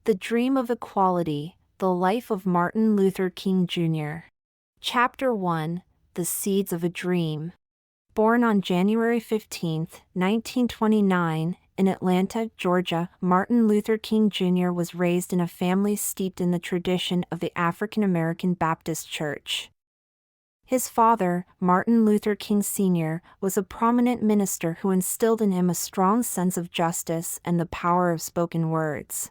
The Dream of Equality, The Life of Martin Luther King Jr. Chapter 1, The Seeds of a Dream. Born on January 15, 1929, in Atlanta, Georgia, Martin Luther King Jr. was raised in a family steeped in the tradition of the African American Baptist Church. His father, Martin Luther King Sr., was a prominent minister who instilled in him a strong sense of justice and the power of spoken words.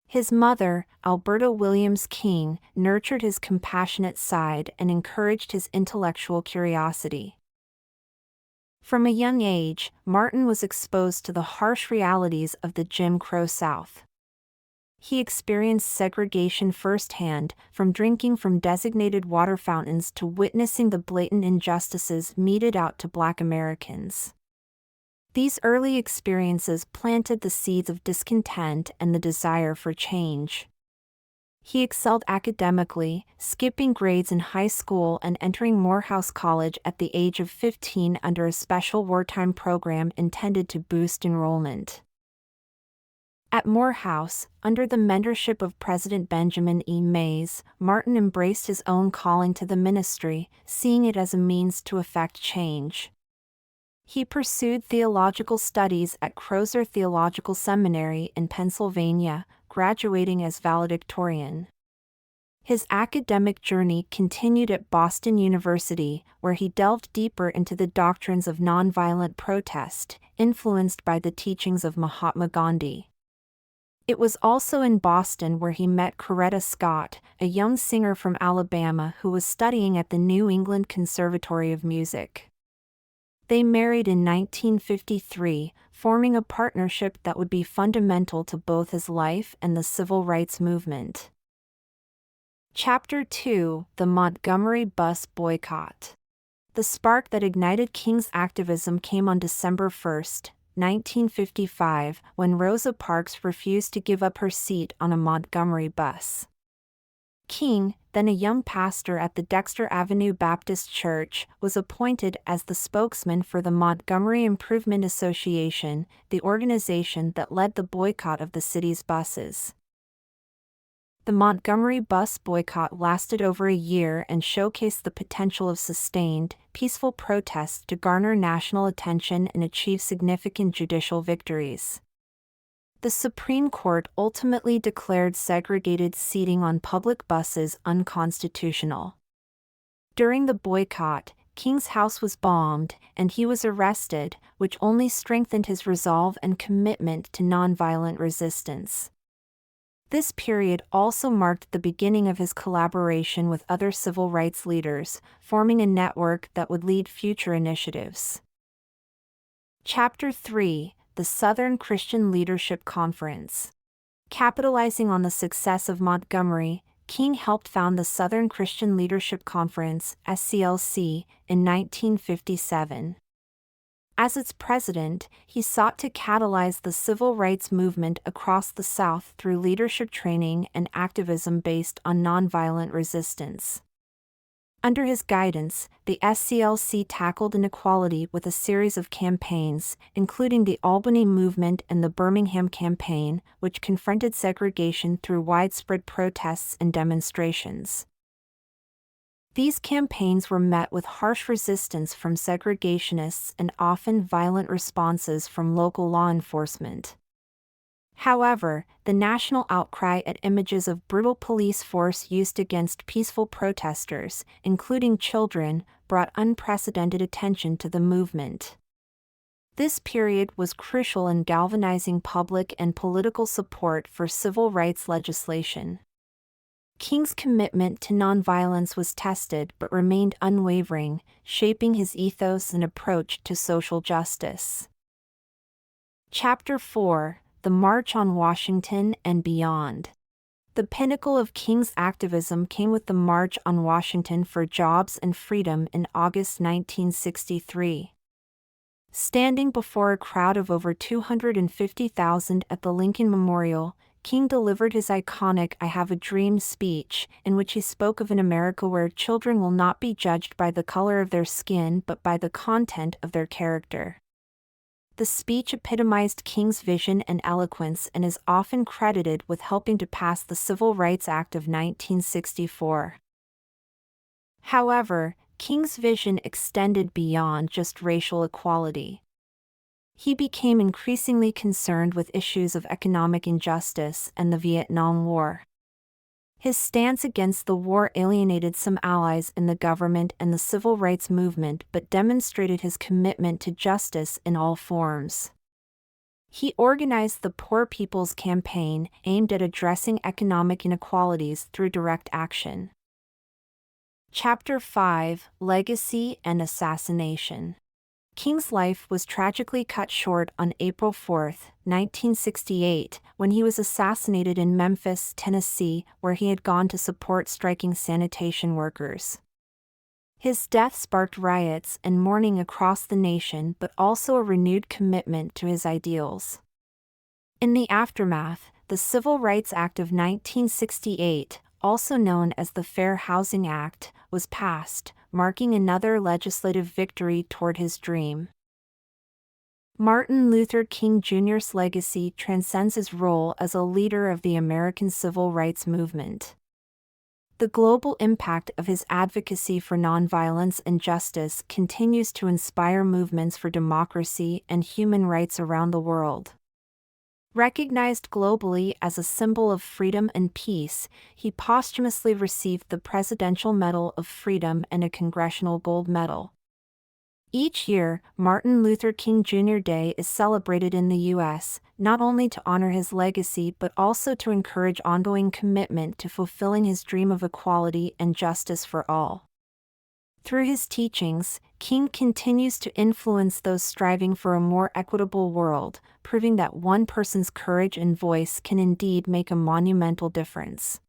His mother, Alberta Williams King, nurtured his compassionate side and encouraged his intellectual curiosity. From a young age, Martin was exposed to the harsh realities of the Jim Crow South. He experienced segregation firsthand, from drinking from designated water fountains to witnessing the blatant injustices meted out to Black Americans. These early experiences planted the seeds of discontent and the desire for change. He excelled academically, skipping grades in high school and entering Morehouse College at the age of 15 under a special wartime program intended to boost enrollment. At Morehouse, under the mentorship of President Benjamin E. Mays, Martin embraced his own calling to the ministry, seeing it as a means to effect change. He pursued theological studies at Crozer Theological Seminary in Pennsylvania, graduating as valedictorian. His academic journey continued at Boston University, where he delved deeper into the doctrines of nonviolent protest, influenced by the teachings of Mahatma Gandhi. It was also in Boston where he met Coretta Scott, a young singer from Alabama who was studying at the New England Conservatory of Music. They married in 1953, forming a partnership that would be fundamental to both his life and the civil rights movement. Chapter 2, The Montgomery Bus Boycott. The spark that ignited King's activism came on December 1, 1955, when Rosa Parks refused to give up her seat on a Montgomery bus. King, then a young pastor at the Dexter Avenue Baptist Church, was appointed as the spokesman for the Montgomery Improvement Association, the organization that led the boycott of the city's buses. The Montgomery bus boycott lasted over a year and showcased the potential of sustained, peaceful protests to garner national attention and achieve significant judicial victories. The Supreme Court ultimately declared segregated seating on public buses unconstitutional. During the boycott, King's house was bombed, and he was arrested, which only strengthened his resolve and commitment to nonviolent resistance. This period also marked the beginning of his collaboration with other civil rights leaders, forming a network that would lead future initiatives. Chapter 3, The Southern Christian Leadership Conference. Capitalizing on the success of Montgomery, King helped found the Southern Christian Leadership Conference, SCLC, in 1957. As its president, he sought to catalyze the civil rights movement across the South through leadership training and activism based on nonviolent resistance. Under his guidance, the SCLC tackled inequality with a series of campaigns, including the Albany Movement and the Birmingham Campaign, which confronted segregation through widespread protests and demonstrations. These campaigns were met with harsh resistance from segregationists and often violent responses from local law enforcement. However, the national outcry at images of brutal police force used against peaceful protesters, including children, brought unprecedented attention to the movement. This period was crucial in galvanizing public and political support for civil rights legislation. King's commitment to nonviolence was tested but remained unwavering, shaping his ethos and approach to social justice. Chapter 4, The March on Washington and Beyond. The pinnacle of King's activism came with the March on Washington for Jobs and Freedom in August 1963. Standing before a crowd of over 250,000 at the Lincoln Memorial, King delivered his iconic "I Have a Dream" speech, in which he spoke of an America where children will not be judged by the color of their skin but by the content of their character. The speech epitomized King's vision and eloquence and is often credited with helping to pass the Civil Rights Act of 1964. However, King's vision extended beyond just racial equality. He became increasingly concerned with issues of economic injustice and the Vietnam War. His stance against the war alienated some allies in the government and the civil rights movement but demonstrated his commitment to justice in all forms. He organized the Poor People's Campaign, aimed at addressing economic inequalities through direct action. Chapter 5: Legacy and Assassination. King's life was tragically cut short on April 4, 1968, when he was assassinated in Memphis, Tennessee, where he had gone to support striking sanitation workers. His death sparked riots and mourning across the nation, but also a renewed commitment to his ideals. In the aftermath, the Civil Rights Act of 1968, also known as the Fair Housing Act, was passed, marking another legislative victory toward his dream. Martin Luther King Jr.'s legacy transcends his role as a leader of the American civil rights movement. The global impact of his advocacy for nonviolence and justice continues to inspire movements for democracy and human rights around the world. Recognized globally as a symbol of freedom and peace, he posthumously received the Presidential Medal of Freedom and a Congressional Gold Medal. Each year, Martin Luther King Jr. Day is celebrated in the U.S., not only to honor his legacy but also to encourage ongoing commitment to fulfilling his dream of equality and justice for all. Through his teachings, King continues to influence those striving for a more equitable world, proving that one person's courage and voice can indeed make a monumental difference.